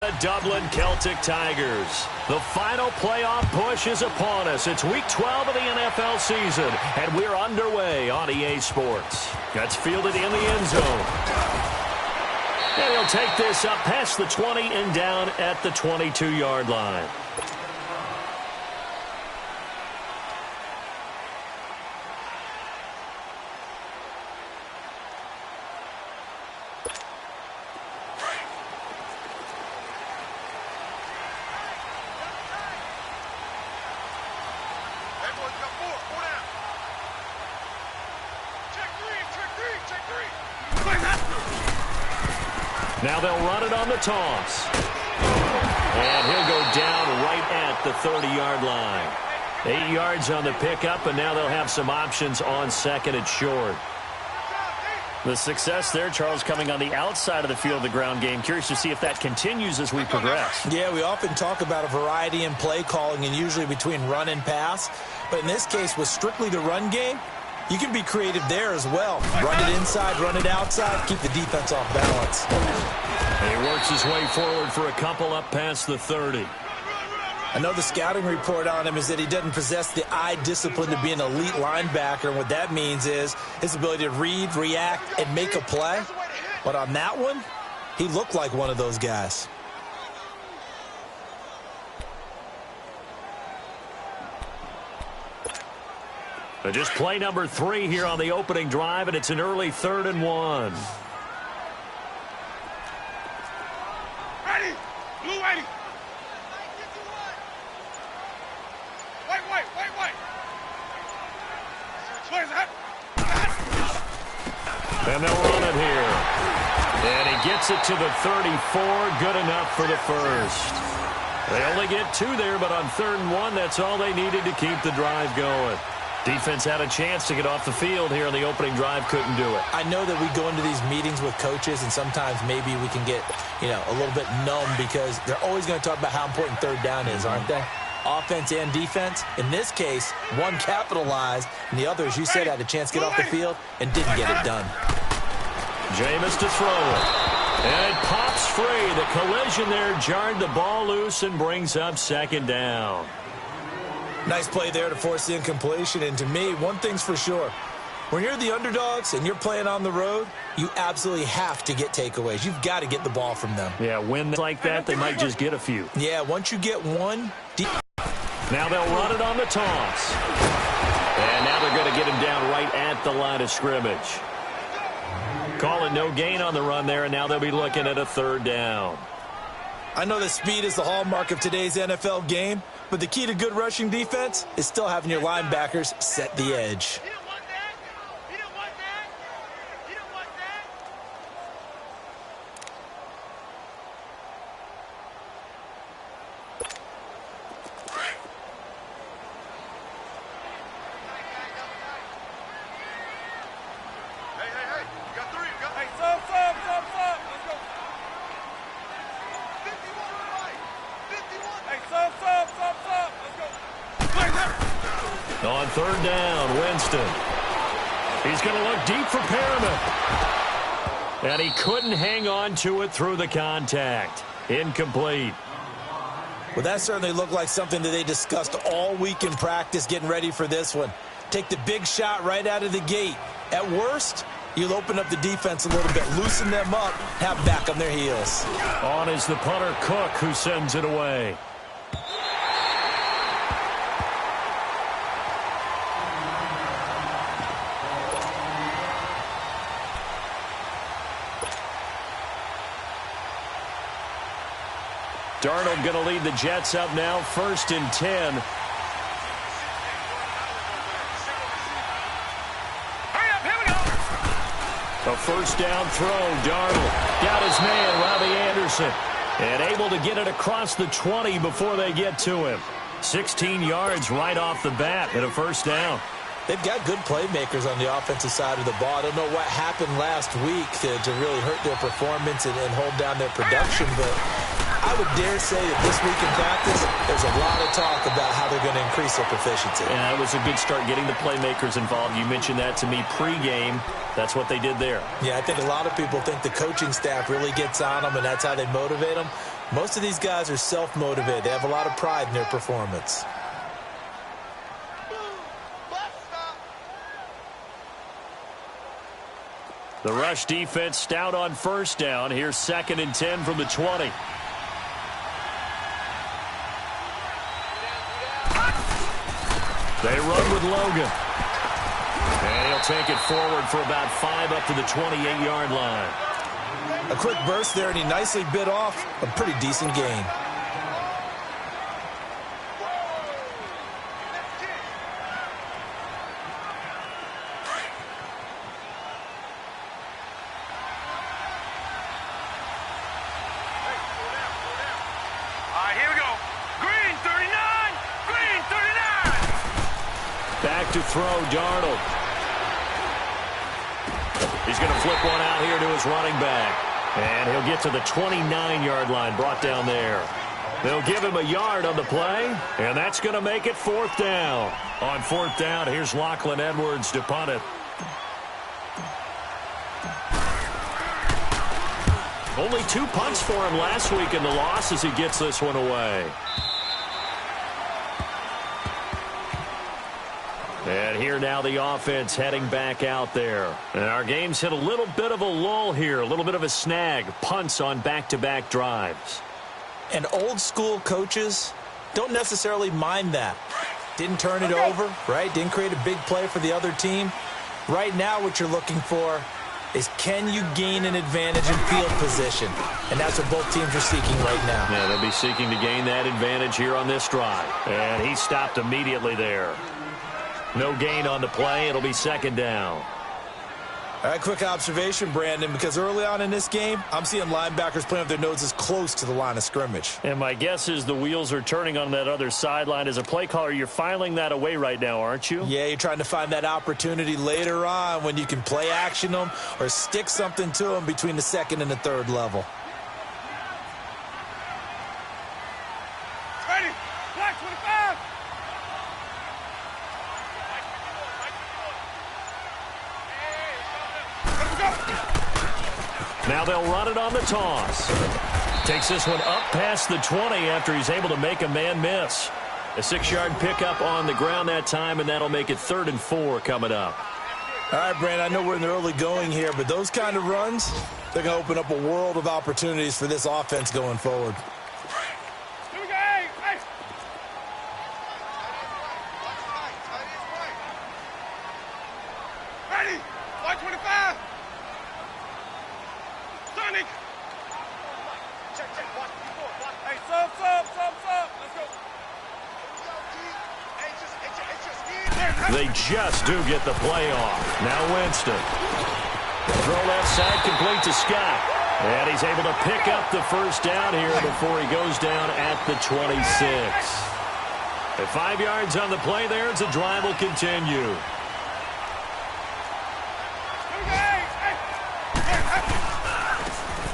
The Dublin Celtic Tigers. The final playoff push is upon us. It's week 12 of the NFL season, and we're underway on EA Sports. That's fielded in the end zone. And he'll take this up past the 20 and down at the 22-yard line. Now they'll run it on the toss. And he'll go down right at the 30-yard line. 8 yards on the pickup, and now they'll have some options on second and short. The success there, Charles, coming on the outside of the field of the ground game. Curious to see if that continues as we progress. Yeah, we often talk about a variety in play calling and usually between run and pass. But in this case, with strictly the run game, you can be creative there as well. Run it inside, run it outside, keep the defense off balance. And he works his way forward for a couple up past the 30. I know the scouting report on him is that he doesn't possess the eye discipline to be an elite linebacker. And what that means is his ability to read, react, and make a play. But on that one, he looked like one of those guys. But just play number 3 here on the opening drive, and it's an early 3rd and 1. Ready! Blue ready! White! Where's that? And they'll run it here. And he gets it to the 34. Good enough for the first. They only get 2 there, but on 3rd and 1, that's all they needed to keep the drive going. Defense had a chance to get off the field here on the opening drive, couldn't do it. I know that we go into these meetings with coaches, and sometimes maybe we can get, a little bit numb because they're always going to talk about how important 3rd down is, aren't they? Offense and defense. In this case, one capitalized, and the other, as you said, had a chance to get off the field and didn't get it done. Jameis to throw it. And it pops free. The collision there jarred the ball loose and brings up 2nd down. Nice play there to force the incompletion. And to me, one thing's for sure. When you're the underdogs and you're playing on the road, you absolutely have to get takeaways. You've got to get the ball from them. Yeah, when like that, they might just get a few. Yeah, once you get one. Now they'll run it on the toss. And now they're going to get him down right at the line of scrimmage. Calling no gain on the run there, and now they'll be looking at a 3rd down. I know that speed is the hallmark of today's NFL game, but the key to good rushing defense is still having your linebackers set the edge. On 3rd down, Winston. He's going to look deep for Perriman. And he couldn't hang on to it through the contact. Incomplete. Well, that certainly looked like something that they discussed all week in practice getting ready for this one. Take the big shot right out of the gate. At worst, you'll open up the defense a little bit, loosen them up, have them back on their heels. On is the punter, Cook, who sends it away. Darnold going to lead the Jets up now, 1st and 10. A 1st down throw. Darnold got his man, Robbie Anderson, and able to get it across the 20 before they get to him. 16 yards right off the bat and a 1st down. They've got good playmakers on the offensive side of the ball. I don't know what happened last week to really hurt their performance and hold down their production, but I would dare say that this week in practice, there's a lot of talk about how they're going to increase their proficiency. Yeah, it was a good start getting the playmakers involved. You mentioned that to me pregame. That's what they did there. Yeah, I think a lot of people think the coaching staff really gets on them, and that's how they motivate them. Most of these guys are self-motivated. They have a lot of pride in their performance. The rush defense stout on first down. Here's 2nd and 10 from the 20. They run with Logan. And he'll take it forward for about 5 up to the 28-yard line. A quick burst there, and he nicely bit off a pretty decent gain. To throw, Darnold. He's going to flip one out here to his running back. And he'll get to the 29-yard line, brought down there. They'll give him a yard on the play, and that's going to make it 4th down. On 4th down, here's Lachlan Edwards to punt it. Only 2 punts for him last week in the loss as he gets this one away. And here now the offense heading back out there. And our game's hit a little bit of a lull here, a little bit of a snag. Punts on back-to-back drives. And old-school coaches don't necessarily mind that. Didn't turn it over, right? Didn't create a big play for the other team. Right now what you're looking for is, can you gain an advantage in field position? And that's what both teams are seeking right now. Yeah, they'll be seeking to gain that advantage here on this drive. And he stopped immediately there. No gain on the play. It'll be 2nd down. All right, quick observation, Brandon, because early on in this game, I'm seeing linebackers playing with their noses close to the line of scrimmage. And my guess is the wheels are turning on that other sideline. As a play caller, you're filing that away right now, aren't you? Yeah, you're trying to find that opportunity later on when you can play action them or stick something to them between the 2nd and the 3rd level. Ready, black 25. Now they'll run it on the toss. Takes this one up past the 20 after he's able to make a man miss. A 6-yard pickup on the ground that time, and that'll make it 3rd and 4 coming up. All right, Brandon, I know we're in the early going here, but those kind of runs, they're going to open up a world of opportunities for this offense going forward. Here we go, hey. Ready, white 25. Sonic. Check, block. Hey, sub. Let's go. They just do get the play off. Now Winston. Throw left side complete to Scott. And he's able to pick up the 1st down here before he goes down at the 26. At 5 yards on the play there, the drive will continue.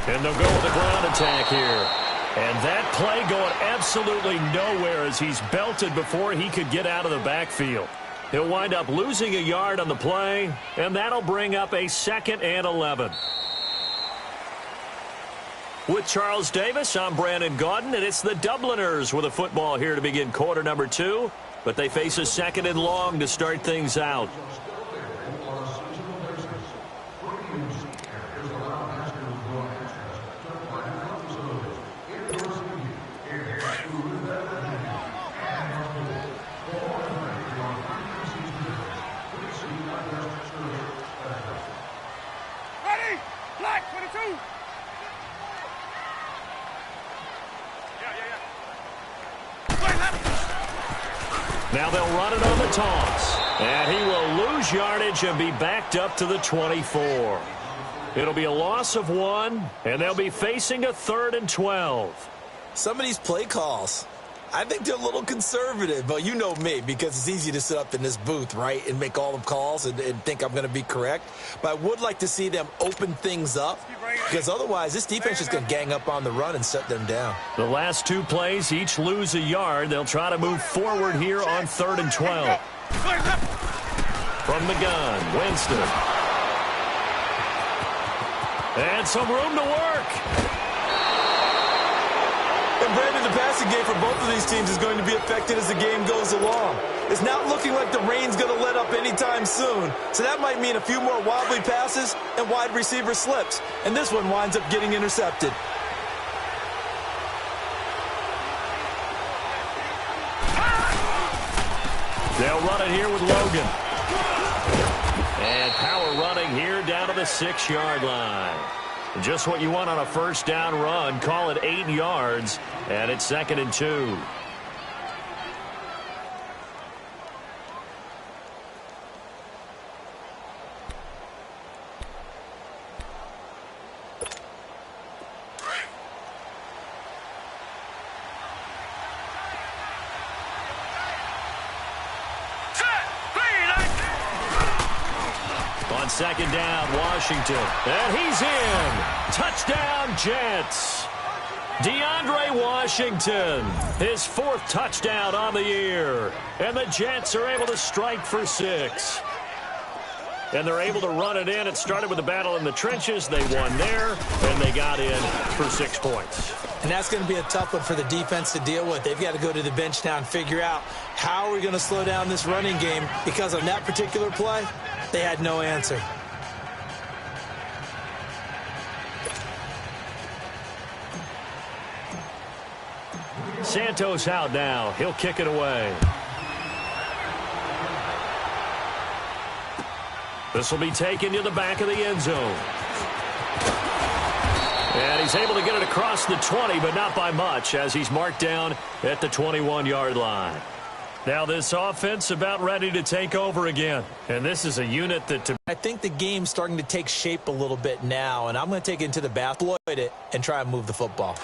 And they'll go with the ground attack here. And that play going absolutely nowhere as he's belted before he could get out of the backfield. He'll wind up losing a yard on the play, and that'll bring up a 2nd and 11. With Charles Davis, I'm Brandon Gaudin, and it's the Dubliners with a football here to begin quarter number 2. But they face a 2nd and long to start things out. Ready, black 22. Now they'll run it on the toss. And he will lose yardage and be backed up to the 24. It'll be a loss of 1, and they'll be facing a 3rd and 12. Some of these play calls, I think they're a little conservative, but you know me, because it's easy to sit up in this booth, right, and make all the calls and think I'm going to be correct. But I would like to see them open things up, because otherwise this defense is going to gang up on the run and shut them down. The last 2 plays each lose a yard. They'll try to move forward here on 3rd and 12. From the gun, Winston. And some room to work. And Brandon, the passing game for both of these teams is going to be affected as the game goes along. It's not looking like the rain's going to let up anytime soon, so that might mean a few more wobbly passes and wide receiver slips. And this one winds up getting intercepted. They'll run it here with Logan. And power running here down to the 6-yard line. Just what you want on a first down run. Call it 8 yards, and it's 2nd and 2. On 2nd down, Washington. And he's in. Touchdown, Jets. DeAndre Washington, his 4th touchdown on the year. And the Jets are able to strike for 6. And they're able to run it in. It started with a battle in the trenches. They won there, and they got in for 6 points. And that's going to be a tough one for the defense to deal with. They've got to go to the bench now and figure out how we're going to slow down this running game, because on that particular play, they had no answer. Santos out now. He'll kick it away. This will be taken to the back of the end zone. And he's able to get it across the 20, but not by much, as he's marked down at the 21-yard line. Now this offense about ready to take over again. And this is a unit that... I think the game's starting to take shape a little bit now, and I'm going to take it into the back, exploit it, and try and move the football.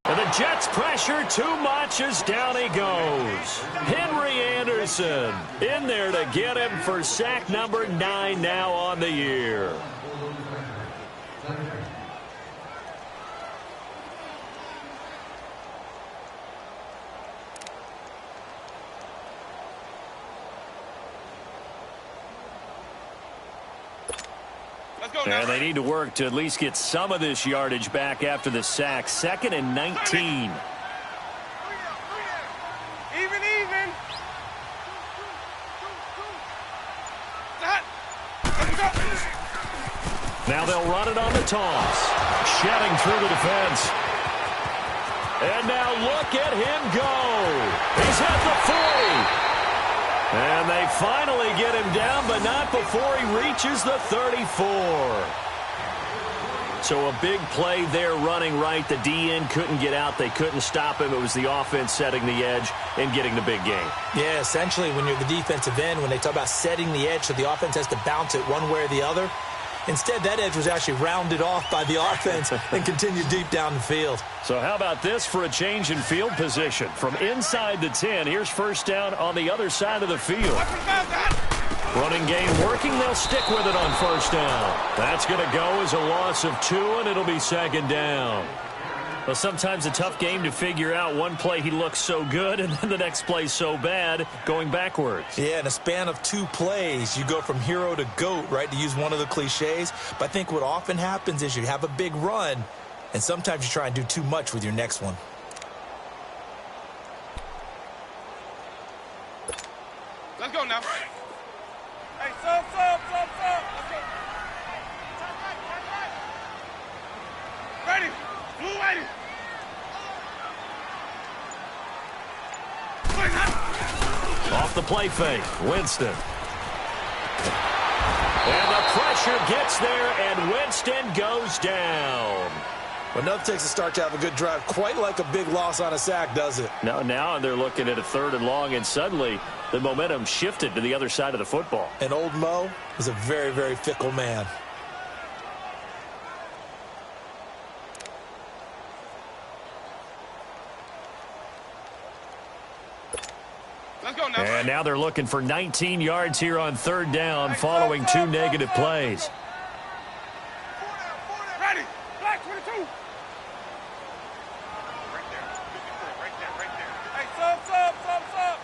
And the Jets pressure too much as down he goes. Henry Anderson in there to get him for sack number 9 now on the year. And they need to work to at least get some of this yardage back after the sack. 2nd and 19. Even. Now they'll run it on the toss. Shedding through the defense. And now look at him go. He's at the 40. And they finally get him down, but not before he reaches the 34. So a big play there running right. The DN couldn't get out. They couldn't stop him. It was the offense setting the edge and getting the big gain. Yeah, essentially when you're the defensive end, when they talk about setting the edge so the offense has to bounce it one way or the other, instead that edge was actually rounded off by the offense and continued deep down the field. So how about this for a change in field position? From inside the 10, here's first down on the other side of the field. Running game working, they'll stick with it on first down. That's going to go as a loss of 2, and it'll be 2nd down. Well, sometimes a tough game to figure out. One play he looks so good, and then the next play so bad, going backwards. Yeah, in a span of 2 plays, you go from hero to GOAT, right, to use one of the cliches. But I think what often happens is you have a big run, and sometimes you try and do too much with your next one. Let's go now. Hey, sub. Let's go. Ready. Blue ready. Off the play fake, Winston. And the pressure gets there, and Winston goes down. Well, nothing takes a start to have a good drive quite like a big loss on a sack, does it? Now they're looking at a 3rd and long, and suddenly the momentum shifted to the other side of the football. And old Mo is a very, very fickle man. Let's go now. And now they're looking for 19 yards here on 3rd down following 2 negative plays. Ready. Black 22. Right there. Hey, sub.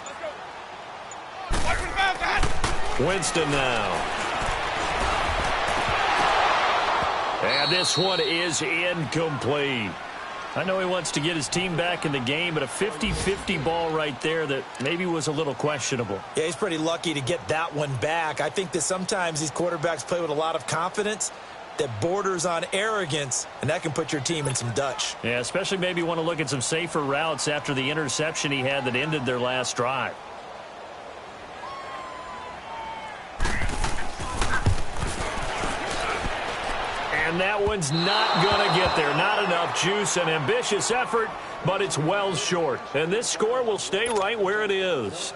Let's go. Black 25, that. Winston now. And this one is incomplete. I know he wants to get his team back in the game, but a 50-50 ball right there that maybe was a little questionable. Yeah, he's pretty lucky to get that one back. I think that sometimes these quarterbacks play with a lot of confidence that borders on arrogance, and that can put your team in some Dutch. Yeah, especially maybe want to look at some safer routes after the interception he had that ended their last drive. And that one's not going to get there. Not enough juice. An ambitious effort, but it's well short. And this score will stay right where it is.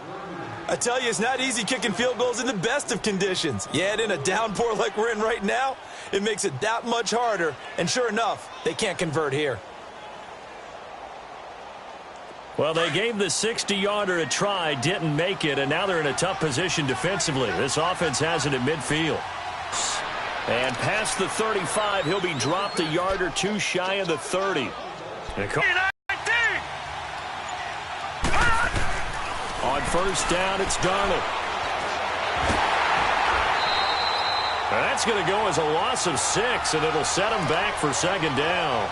I tell you, it's not easy kicking field goals in the best of conditions. Yet in a downpour like we're in right now, it makes it that much harder. And sure enough, they can't convert here. Well, they gave the 60-yarder a try, didn't make it, and now they're in a tough position defensively. This offense has it at midfield. And past the 35, he'll be dropped a yard or two shy of the 30. On first down, it's Darnold. That's going to go as a loss of 6, and it'll set him back for second down.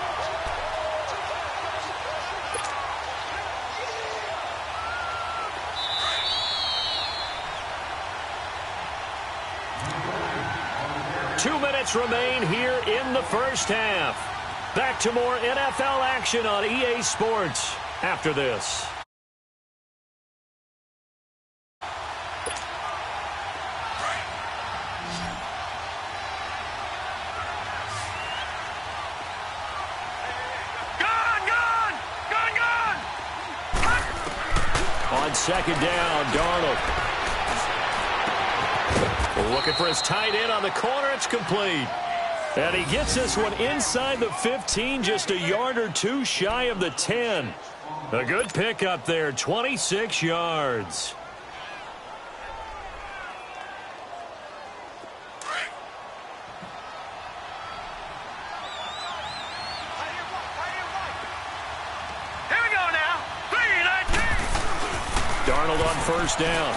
Remain here in the first half. Back to more NFL action on EA Sports after this. On second down, Darnold. Looking for his tight end on the corner. It's complete. And he gets this one inside the 15, just a yard or two shy of the 10. A good pickup there, 26 yards. Here we go now. 3-19. Darnold on first down.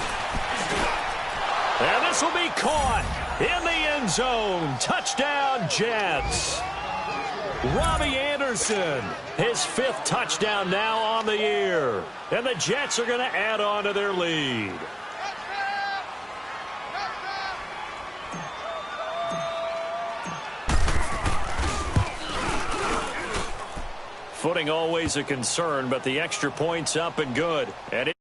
And this will be caught in the end zone. Touchdown, Jets. Robbie Anderson, his 5th touchdown now on the year. And the Jets are going to add on to their lead. Footing always a concern, but the extra point's up and good. And